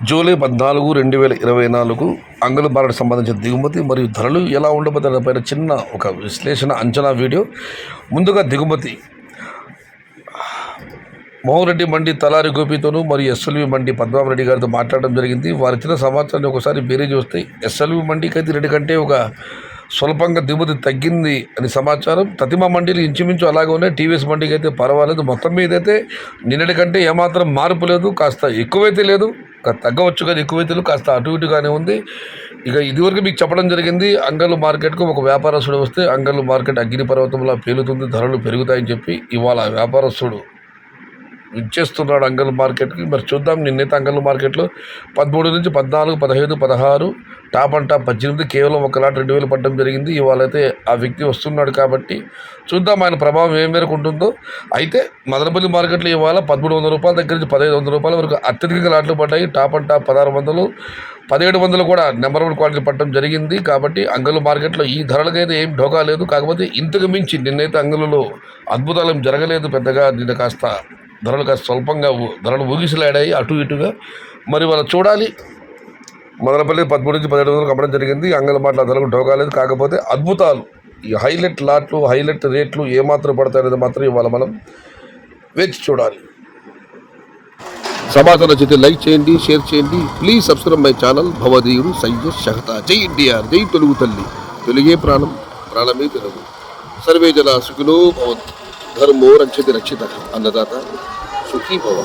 July 14, 2024 అంగళంబారకు సంబంధించిన దిగుమతి మరియు ధరలు ఎలా ఉండబోతున్న దానిపైన చిన్న ఒక విశ్లేషణ అంచనా వీడియో. ముందుగా దిగుమతి మోహన్ రెడ్డి మండి తలారి గోపితోనూ మరియు ఎస్ఎల్వి మండి పద్మారెడ్డి గారితో మాట్లాడడం జరిగింది. వారి ఇచ్చిన సమాచారాన్ని ఒకసారి బేరీ చూస్తే ఎస్ఎల్వి మండికి అయితే రెడ్డి కంటే ఒక స్వల్పంగా దిగుమతి తగ్గింది అని సమాచారం. తతిమ మండీలు ఇంచుమించు అలాగే ఉన్నాయి. టీవీఎస్ మండీకి అయితే పర్వాలేదు. మొత్తం మీద అయితే నిన్నటి కంటే ఏమాత్రం మార్పు లేదు. కాస్త ఎక్కువైతే లేదు, తగ్గవచ్చు కానీ ఎక్కువైతే లేదు, కాస్త అటు ఇటుగానే ఉంది. ఇక ఇదివరకు మీకు చెప్పడం జరిగింది, అంగళ్ళు మార్కెట్కు ఒక వ్యాపారస్తుడు వస్తే అంగళ్ళు మార్కెట్ అగ్నిపర్వతంలా పేలుతుంది, ధరలు పెరుగుతాయని చెప్పి ఇవాళ వ్యాపారస్తుడు ఇచ్చేస్తున్నాడు అంగళ్ళు మార్కెట్కి. మరి చూద్దాం. నిన్నైతే అంగళ్ళు మార్కెట్లో 13 నుంచి 14, 15, 16, టాప్ అండ్ టాప్ 18, కేవలం 1,02,000 పడడం జరిగింది. ఇవాళ అయితే ఆ వ్యక్తి వస్తున్నాడు కాబట్టి చూద్దాం ఆయన ప్రభావం ఏం మేరకు ఉంటుందో. అయితే మదనపల్లి మార్కెట్లో ఇవాళ 1,300 రూపాయల దగ్గర నుంచి 1,500 రూపాయల వరకు అత్యధిక లాట్లు పడ్డాయి. టాప్ అండ్ టాప్ 1,600, 1,700 కూడా నెంబర్ 1 క్వాలిటీ పడడం జరిగింది. కాబట్టి అంగళ్ళు మార్కెట్లో ఈ ధరలకైతే ఏం ఢోకా లేదు. కాకపోతే ఇంతకు మించి నిన్నైతే అంగళ్ళలో అద్భుతాలు ఏం జరగలేదు పెద్దగా. నిన్న కాస్త ధరలు కాస్త స్వల్పంగా ధరలు ఊగిసలాడాయి అటు ఇటుగా. మరి వాళ్ళు చూడాలి. మదనపల్లి 13 నుంచి 1700 అమ్మడం జరిగింది. అంగళ్ళ మాటల ధరలకు ఢోకాలేదు. కాకపోతే అద్భుతాలు, ఈ హైలైట్ లాట్లు, హైలైట్ రేట్లు ఏమాత్రం పడతాయనేది మాత్రం ఇవాళ మనం వేచి చూడాలి. సమాచారం నచ్చితే లైక్ చేయండి, షేర్ చేయండి. Please subscribe my channel. భవదీయుడు సయ్యద్ షహతా. జై ఎన్టీఆర్, జై తెలుగు తల్లి. తెలుగే ప్రాణం, ప్రాణమే తెలుగు. సర్వే జన సుఖినో భవంతు. ధర్మో రక్షతి రక్షిత. అన్నదాత సుఖీ భవ.